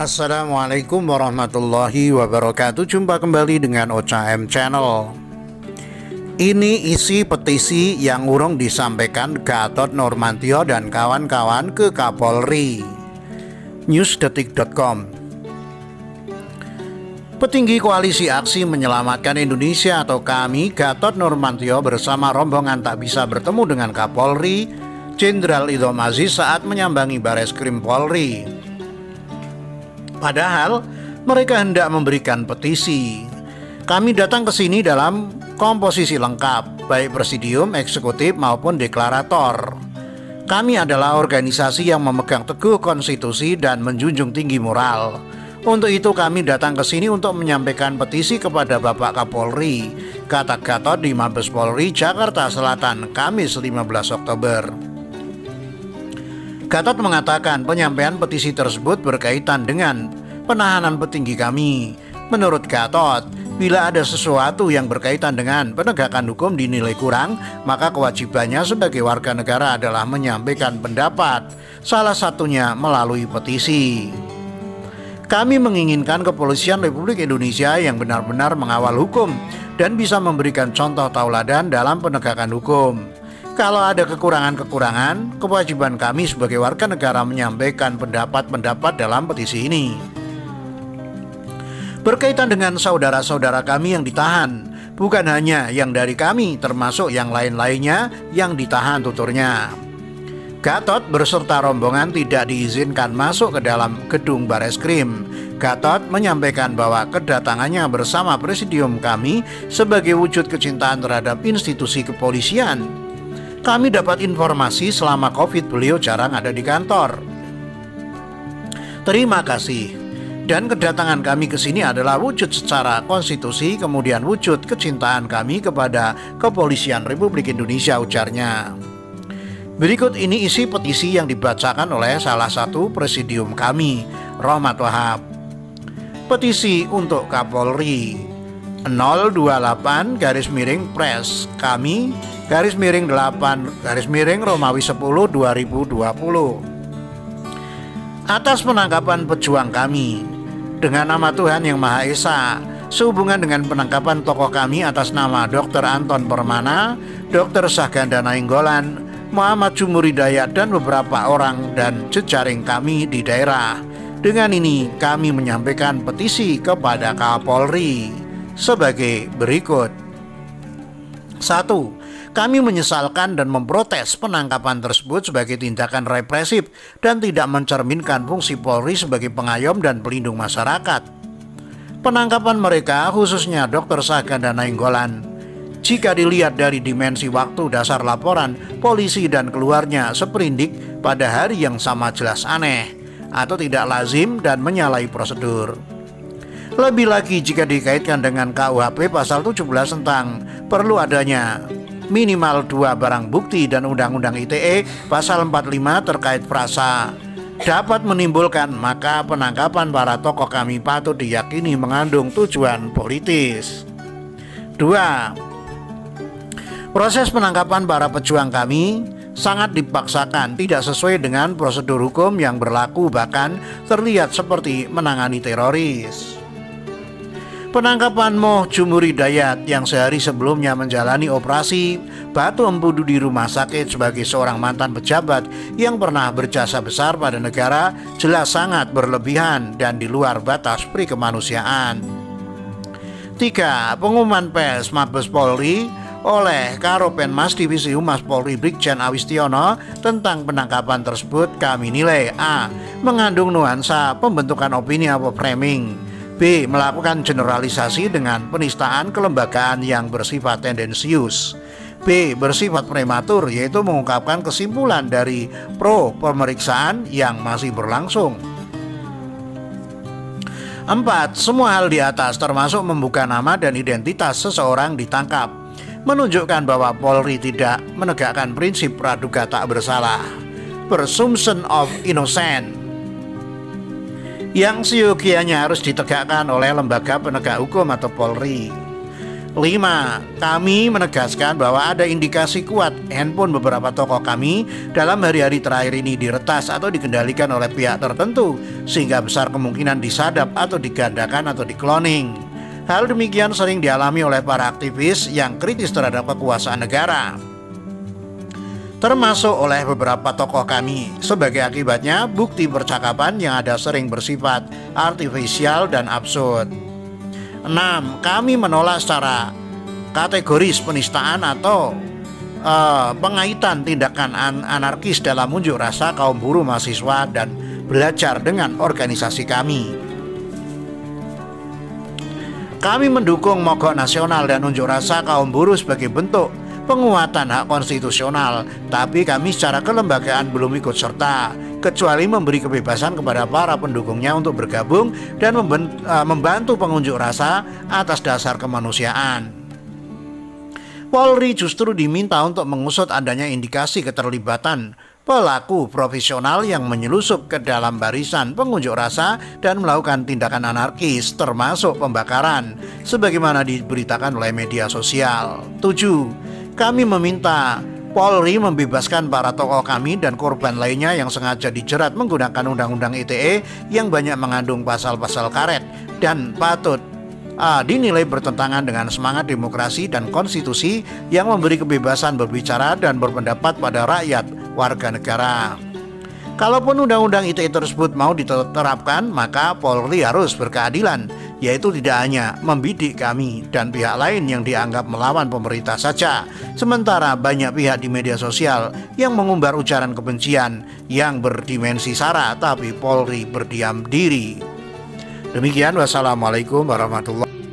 Assalamualaikum warahmatullahi wabarakatuh. Jumpa kembali dengan OCM Channel. Ini isi petisi yang urung disampaikan Gatot Nurmantio dan kawan-kawan ke Kapolri. Newsdetik.com. Petinggi Koalisi Aksi Menyelamatkan Indonesia atau KAMI, Gatot Nurmantio bersama rombongan tak bisa bertemu dengan Kapolri Jenderal Idham Aziz saat menyambangi Bareskrim Polri. Padahal mereka hendak memberikan petisi. Kami datang ke sini dalam komposisi lengkap, baik presidium, eksekutif maupun deklarator. Kami adalah organisasi yang memegang teguh konstitusi dan menjunjung tinggi moral. Untuk itu kami datang ke sini untuk menyampaikan petisi kepada Bapak Kapolri, kata Gatot di Mabes Polri, Jakarta Selatan, Kamis 15 Oktober. Gatot mengatakan penyampaian petisi tersebut berkaitan dengan penahanan petinggi kami. Menurut Gatot, bila ada sesuatu yang berkaitan dengan penegakan hukum dinilai kurang, maka kewajibannya sebagai warga negara adalah menyampaikan pendapat, salah satunya melalui petisi. Kami menginginkan kepolisian Republik Indonesia yang benar-benar mengawal hukum dan bisa memberikan contoh tauladan dalam penegakan hukum. Kalau ada kekurangan-kekurangan, kewajiban kami sebagai warga negara menyampaikan pendapat-pendapat dalam petisi ini. Berkaitan dengan saudara-saudara kami yang ditahan, bukan hanya yang dari kami, termasuk yang lain-lainnya yang ditahan, tuturnya. Gatot berserta rombongan tidak diizinkan masuk ke dalam gedung Bareskrim. Gatot menyampaikan bahwa kedatangannya bersama presidium kami sebagai wujud kecintaan terhadap institusi kepolisian. Kami dapat informasi selama COVID beliau jarang ada di kantor. Terima kasih. Dan kedatangan kami ke sini adalah wujud secara konstitusi, kemudian wujud kecintaan kami kepada Kepolisian Republik Indonesia, ujarnya. Berikut ini isi petisi yang dibacakan oleh salah satu presidium kami, Rahmat Wahab. Petisi untuk Kapolri 028-Pres kami _8 Romawi 10 2020. Atas penangkapan pejuang kami, dengan nama Tuhan Yang Maha Esa, sehubungan dengan penangkapan tokoh kami atas nama Dr. Anton Permana, Dr. Saganda Nainggolan, Muhammad Jumur Hidayat, dan beberapa orang dan jejaring kami di daerah. Dengan ini kami menyampaikan petisi kepada Kapolri sebagai berikut. 1. Kami menyesalkan dan memprotes penangkapan tersebut sebagai tindakan represif dan tidak mencerminkan fungsi Polri sebagai pengayom dan pelindung masyarakat. Penangkapan mereka, khususnya Dr. Saganda Nainggolan, jika dilihat dari dimensi waktu dasar laporan polisi dan keluarnya seperindik pada hari yang sama, jelas aneh atau tidak lazim dan menyalahi prosedur. Lebih lagi jika dikaitkan dengan KUHP pasal 17 tentang perlu adanya minimal 2 barang bukti dan Undang-Undang ITE pasal 45 terkait frasa dapat menimbulkan, maka penangkapan para tokoh kami patut diyakini mengandung tujuan politis. 2. Proses penangkapan para pejuang kami sangat dipaksakan, tidak sesuai dengan prosedur hukum yang berlaku, bahkan terlihat seperti menangani teroris. Penangkapan Moh Jumur Hidayat yang sehari sebelumnya menjalani operasi batu empudu di rumah sakit sebagai seorang mantan pejabat yang pernah berjasa besar pada negara jelas sangat berlebihan dan di luar batas prikemanusiaan. 3. Pengumuman pers Mabes Polri oleh Karopenmas Divisi Humas Polri Brigjen Awistiono tentang penangkapan tersebut kami nilai A. Mengandung nuansa pembentukan opini atau framing, B. Melakukan generalisasi dengan penistaan kelembagaan yang bersifat tendensius, B. Bersifat prematur, yaitu mengungkapkan kesimpulan dari pro pemeriksaan yang masih berlangsung. 4. Semua hal di atas termasuk membuka nama dan identitas seseorang ditangkap menunjukkan bahwa Polri tidak menegakkan prinsip praduga tak bersalah, presumption of innocence, yang seyogianya harus ditegakkan oleh lembaga penegak hukum atau Polri. 5. Kami menegaskan bahwa ada indikasi kuat handphone beberapa tokoh kami dalam hari-hari terakhir ini diretas atau dikendalikan oleh pihak tertentu, sehingga besar kemungkinan disadap atau digandakan atau dikloning. Hal demikian sering dialami oleh para aktivis yang kritis terhadap kekuasaan negara, termasuk oleh beberapa tokoh kami. Sebagai akibatnya, bukti percakapan yang ada sering bersifat artifisial dan absurd. 6. Kami menolak secara kategoris penistaan atau pengaitan tindakan anarkis dalam unjuk rasa kaum buruh mahasiswa dan belajar dengan organisasi kami. Kami mendukung mogok nasional dan unjuk rasa kaum buruh sebagai bentuk penguatan hak konstitusional, tapi kami secara kelembagaan belum ikut serta, kecuali memberi kebebasan kepada para pendukungnya untuk bergabung dan membantu pengunjuk rasa atas dasar kemanusiaan. Polri justru diminta untuk mengusut adanya indikasi keterlibatan pelaku profesional yang menyelusup ke dalam barisan pengunjuk rasa dan melakukan tindakan anarkis termasuk pembakaran, sebagaimana diberitakan oleh media sosial. 7. Kami meminta Polri membebaskan para tokoh kami dan korban lainnya yang sengaja dijerat menggunakan Undang-Undang ITE yang banyak mengandung pasal-pasal karet dan patut dinilai bertentangan dengan semangat demokrasi dan konstitusi yang memberi kebebasan berbicara dan berpendapat pada rakyat warga negara. Kalaupun Undang-Undang ITE tersebut mau diterapkan, maka Polri harus berkeadilan, yaitu tidak hanya membidik kami dan pihak lain yang dianggap melawan pemerintah saja, sementara banyak pihak di media sosial yang mengumbar ujaran kebencian yang berdimensi SARA, tapi Polri berdiam diri. Demikian, wassalamualaikum warahmatullahi wabarakatuh.